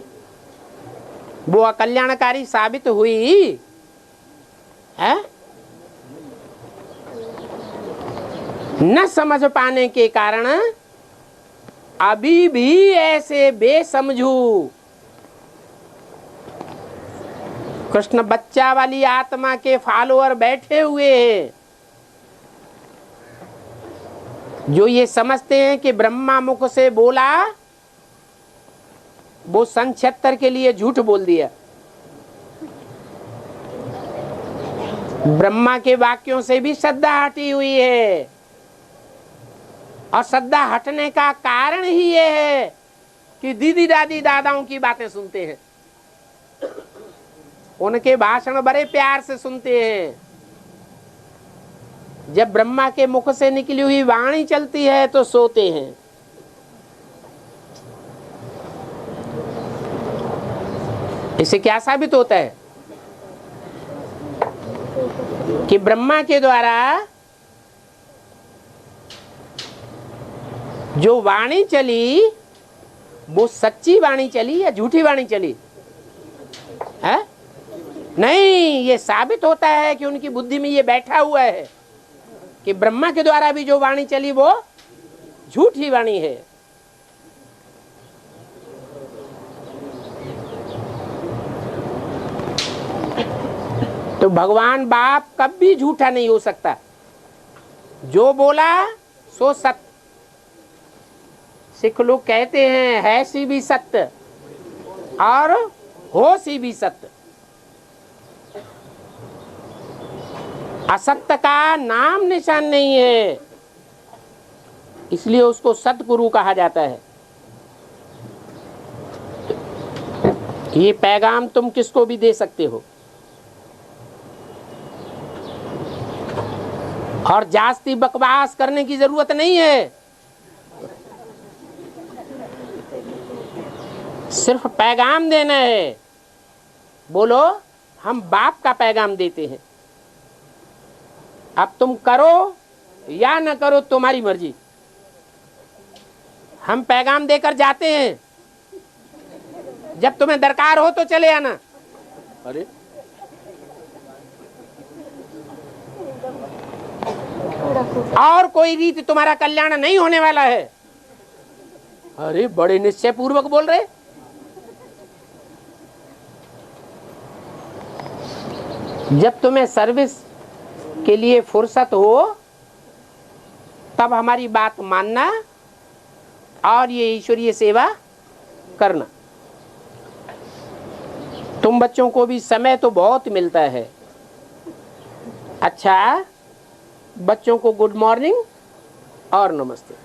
वो अकल्याणकारी साबित हुई है? न समझ पाने के कारण अभी भी ऐसे बेसमझू कृष्ण बच्चा वाली आत्मा के फॉलोअर बैठे हुए हैं, जो ये समझते हैं कि ब्रह्मा मुख से बोला, वो सन 76 के लिए झूठ बोल दिया। ब्रह्मा के वाक्यों से भी श्रद्धा हटी हुई है, और श्रद्धा हटने का कारण ही ये है कि दीदी दादी दादाओं की बातें सुनते हैं, उनके भाषण बड़े प्यार से सुनते हैं। जब ब्रह्मा के मुख से निकली हुई वाणी चलती है तो सोते हैं। इससे क्या साबित होता है कि ब्रह्मा के द्वारा जो वाणी चली वो सच्ची वाणी चली या झूठी वाणी चली है? नहीं, ये साबित होता है कि उनकी बुद्धि में ये बैठा हुआ है कि ब्रह्मा के द्वारा भी जो वाणी चली वो झूठी वाणी है। तो भगवान बाप कभी झूठा नहीं हो सकता। जो बोला सो सत्य। सिख लोग कहते हैं है सी भी सत्य और हो सी भी सत्य। असत्य का नाम निशान नहीं है, इसलिए उसको सतगुरु कहा जाता है। ये पैगाम तुम किसको भी दे सकते हो, और जास्ती बकवास करने की जरूरत नहीं है। सिर्फ पैगाम देना है बोलो, हम बाप का पैगाम देते हैं। अब तुम करो या न करो, तुम्हारी मर्जी। हम पैगाम देकर जाते हैं, जब तुम्हें दरकार हो तो चले आना। अरे और कोई रीति तुम्हारा कल्याण नहीं होने वाला है। अरे बड़े निश्चय पूर्वक बोल रहे। जब तुम्हें सर्विस के लिए फुर्सत हो तब हमारी बात मानना और ये ईश्वरीय सेवा करना। तुम बच्चों को भी समय तो बहुत मिलता है। अच्छा, बच्चों को गुड मॉर्निंग और नमस्ते।